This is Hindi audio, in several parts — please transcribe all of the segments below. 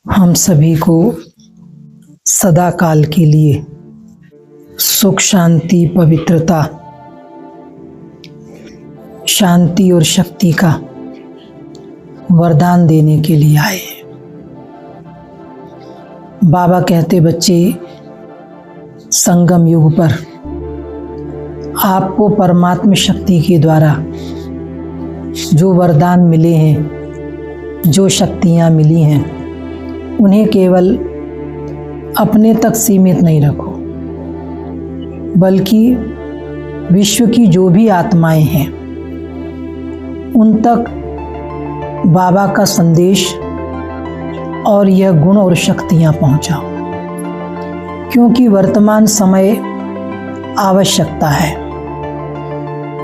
हम सभी को सदा काल के लिए सुख, शांति, पवित्रता, शांति और शक्ति का वरदान देने के लिए आए हैं। बाबा कहते बच्चे, संगम युग पर आपको परमात्मा शक्ति के द्वारा जो वरदान मिले हैं, जो शक्तियाँ मिली हैं, उन्हें केवल अपने तक सीमित नहीं रखो, बल्कि विश्व की जो भी आत्माएं हैं उन तक बाबा का संदेश और यह गुण और शक्तियां पहुंचाओ, क्योंकि वर्तमान समय आवश्यकता है।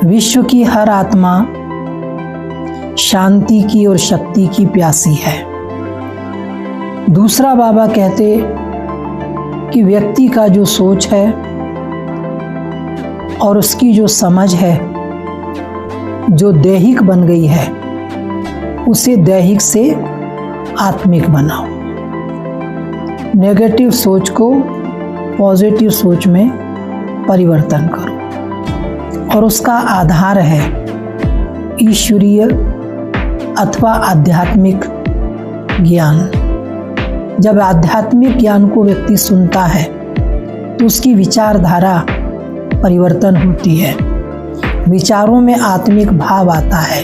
विश्व की हर आत्मा शांति की और शक्ति की प्यासी है। दूसरा, बाबा कहते कि व्यक्ति का जो सोच है और उसकी जो समझ है, जो दैहिक बन गई है, उसे दैहिक से आत्मिक बनाओ। नेगेटिव सोच को पॉजिटिव सोच में परिवर्तन करो, और उसका आधार है ईश्वरीय अथवा आध्यात्मिक ज्ञान। जब आध्यात्मिक ज्ञान को व्यक्ति सुनता है तो उसकी विचारधारा परिवर्तन होती है, विचारों में आत्मिक भाव आता है,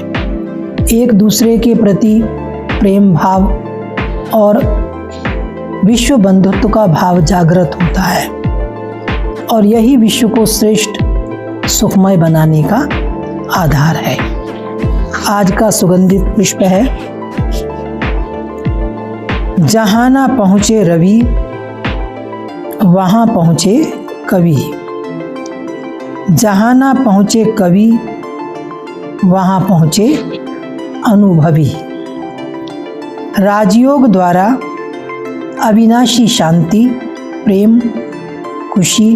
एक दूसरे के प्रति प्रेम भाव और विश्व बंधुत्व का भाव जागृत होता है, और यही विश्व को श्रेष्ठ सुखमय बनाने का आधार है। आज का सुगंधित पुष्प है, जहाँ ना पहुँचे रवि वहाँ पहुँचे कवि, जहाँ ना पहुँचे कवि वहाँ पहुँचे अनुभवी। राजयोग द्वारा अविनाशी शांति, प्रेम, खुशी,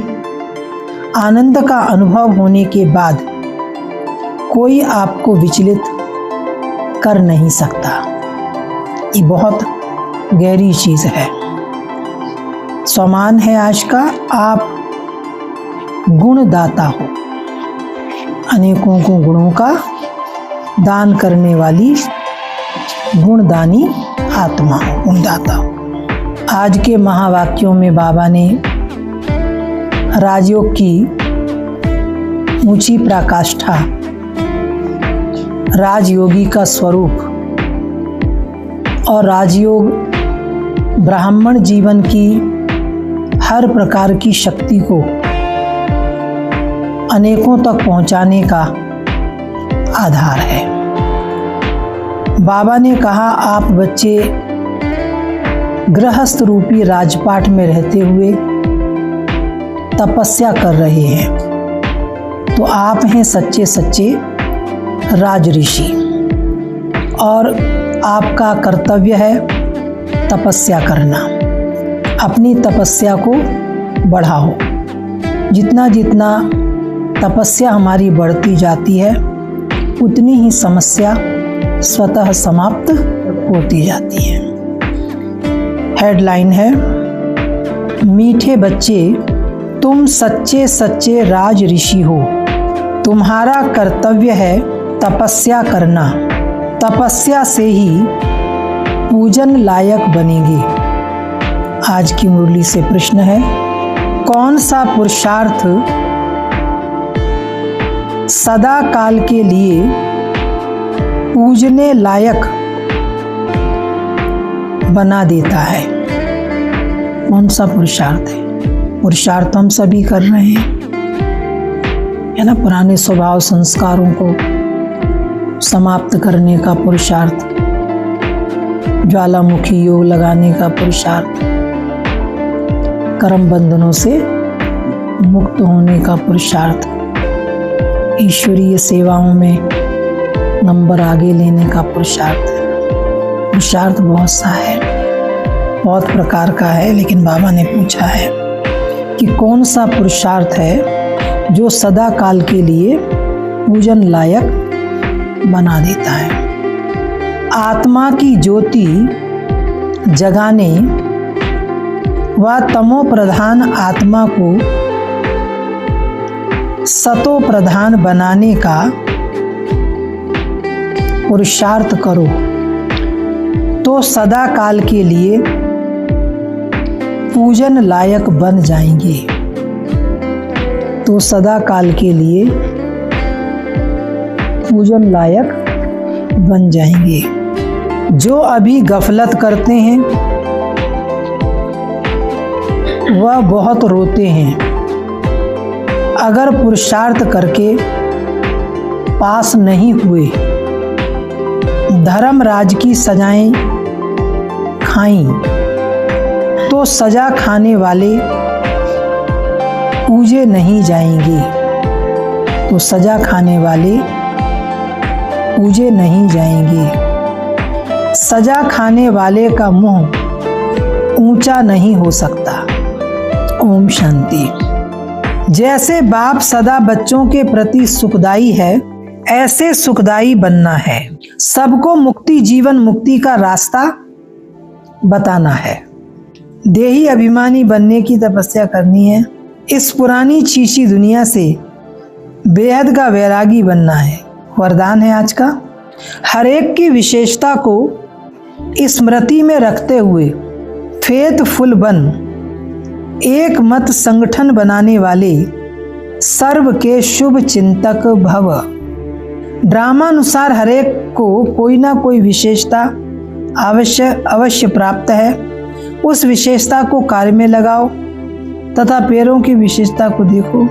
आनंद का अनुभव होने के बाद कोई आपको विचलित कर नहीं सकता। ये बहुत गहरी चीज है। समान है आज का, आप गुणदाता हो, अनेकों को गुणों का दान करने वाली गुणदानी आत्मा हो, गुणदाता हो। आज के महावाक्यों में बाबा ने राजयोग की ऊंची पराकाष्ठा, राजयोगी का स्वरूप और राजयोग ब्राह्मण जीवन की हर प्रकार की शक्ति को अनेकों तक पहुंचाने का आधार है। बाबा ने कहा, आप बच्चे गृहस्थ रूपी राजपाट में रहते हुए तपस्या कर रहे हैं, तो आप हैं सच्चे सच्चे राज ऋषि, और आपका कर्तव्य है तपस्या करना। अपनी तपस्या को बढ़ाओ। जितना जितना तपस्या हमारी बढ़ती जाती है, उतनी ही समस्या स्वतः समाप्त होती जाती है। हेडलाइन है, मीठे बच्चे, तुम सच्चे सच्चे राज ऋषि हो। तुम्हारा कर्तव्य है तपस्या करना। तपस्या से ही पूजन लायक बनेंगे। आज की मुरली से प्रश्न है, कौन सा पुरुषार्थ सदा काल के लिए पूजने लायक बना देता है? कौन सा पुरुषार्थ है? पुरुषार्थ हम सभी कर रहे हैं, है ना। पुराने स्वभाव संस्कारों को समाप्त करने का पुरुषार्थ, ज्वालामुखी योग लगाने का पुरुषार्थ, कर्म बंधनों से मुक्त होने का पुरुषार्थ, ईश्वरीय सेवाओं में नंबर आगे लेने का पुरुषार्थ। पुरुषार्थ बहुत सा है, बहुत प्रकार का है, लेकिन बाबा ने पूछा है कि कौन सा पुरुषार्थ है जो सदा काल के लिए पूजन लायक बना देता है। आत्मा की ज्योति जगाने व तमो प्रधान आत्मा को सतो प्रधान बनाने का पुरुषार्थ करो तो सदा काल के लिए पूजन लायक बन जाएंगे। तो सदा काल के लिए पूजन लायक बन जाएंगे। जो अभी गफलत करते हैं वह बहुत रोते हैं। अगर पुरुषार्थ करके पास नहीं हुए, धर्मराज की सजाएं खाईं, तो सजा खाने वाले पूजे नहीं जाएंगे। तो सजा खाने वाले पूजे नहीं जाएंगे। सजा खाने वाले का मुंह ऊंचा नहीं हो सकता। ओम शांति। जैसे बाप सदा बच्चों के प्रति सुखदाई है, ऐसे सुखदाई बनना है। सबको मुक्ति, जीवन मुक्ति का रास्ता बताना है। देही अभिमानी बनने की तपस्या करनी है। इस पुरानी चीची दुनिया से बेहद का वैरागी बनना है। वरदान है आज का। हर एक की विशेषता को स्मृति में रखते हुए फेथफुल बन एक मत संगठन बनाने वाले सर्व के शुभ चिंतक भव। ड्रामानुसार हर एक को कोई ना कोई विशेषता अवश्य प्राप्त है। उस विशेषता को कार्य में लगाओ तथा पैरों की विशेषता को देखो।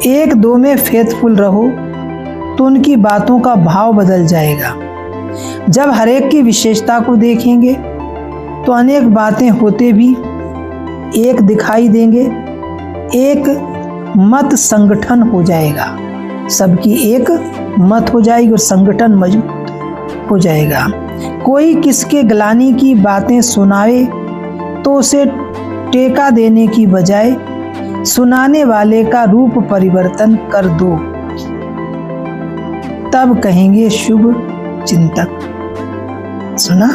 एक दो में फेथफुल रहो तो उनकी बातों का भाव बदल जाएगा। जब हर एक की विशेषता को देखेंगे तो अनेक बातें होते भी एक दिखाई देंगे। एक मत संगठन हो जाएगा। सबकी एक मत हो जाएगी और संगठन मजबूत हो जाएगा। कोई किसके ग्लानि की बातें सुनाए तो उसे टेका देने की बजाय सुनाने वाले का रूप परिवर्तन कर दो, तब कहेंगे शुभ चिंतक। सुना,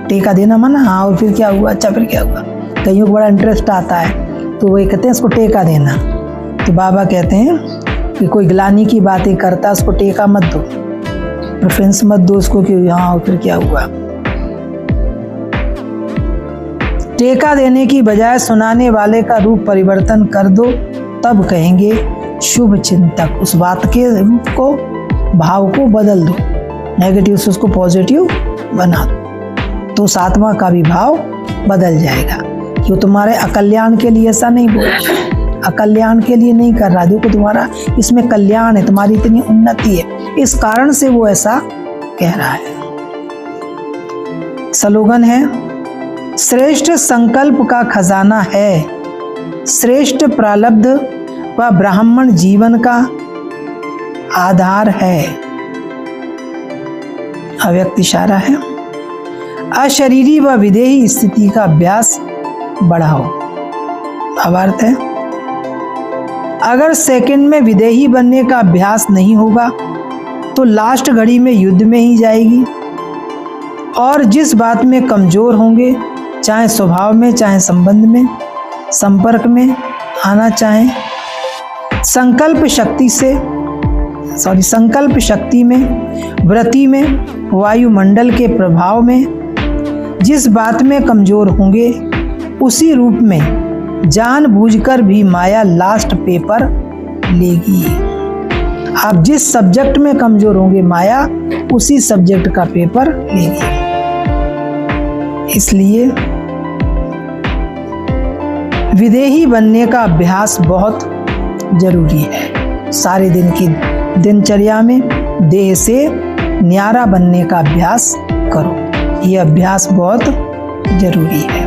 टेका देना मना। हाँ, और फिर क्या हुआ? अच्छा, फिर क्या हुआ? कईयों को बड़ा इंटरेस्ट आता है तो वही कहते हैं इसको टेका देना। तो बाबा कहते हैं कि कोई ग्लानि की बातें करता उसको टेका मत दो, प्रेफरेंस मत दो उसको कि हाँ और फिर क्या हुआ। टेका देने की बजाय सुनाने वाले का रूप परिवर्तन कर दो, तब कहेंगे शुभ चिंतक। उस बात के रूप को, भाव को बदल दो। नेगेटिव से उसको पॉजिटिव बना दो तो उस आत्मा का भी भाव बदल जाएगा। क्यों? तुम्हारे अकल्याण के लिए ऐसा नहीं बोल, अकल्याण के लिए नहीं कर रहा। देखो तुम्हारा इसमें कल्याण है, तुम्हारी इतनी उन्नति है, इस कारण से वो ऐसा कह रहा है। स्लोगन है, श्रेष्ठ संकल्प का खजाना है, श्रेष्ठ प्रारब्ध व ब्राह्मण जीवन का आधार है। अव्यक्त इशारा है। अशरीरी व विदेही स्थिति का अभ्यास बढ़ाओ। भावार्थ है, अगर सेकंड में विदेही बनने का अभ्यास नहीं होगा तो लास्ट घड़ी में युद्ध में ही जाएगी। और जिस बात में कमजोर होंगे, चाहे स्वभाव में, चाहे संबंध में, संपर्क में आना चाहे, संकल्प शक्ति में, वृत्ति में, वायुमंडल के प्रभाव में, जिस बात में कमजोर होंगे उसी रूप में जानबूझकर भी माया लास्ट पेपर लेगी। आप जिस सब्जेक्ट में कमजोर होंगे माया उसी सब्जेक्ट का पेपर लेगी। इसलिए विदेही बनने का अभ्यास बहुत जरूरी है। सारे दिन की दिनचर्या में देह से न्यारा बनने का अभ्यास करो। ये अभ्यास बहुत जरूरी है।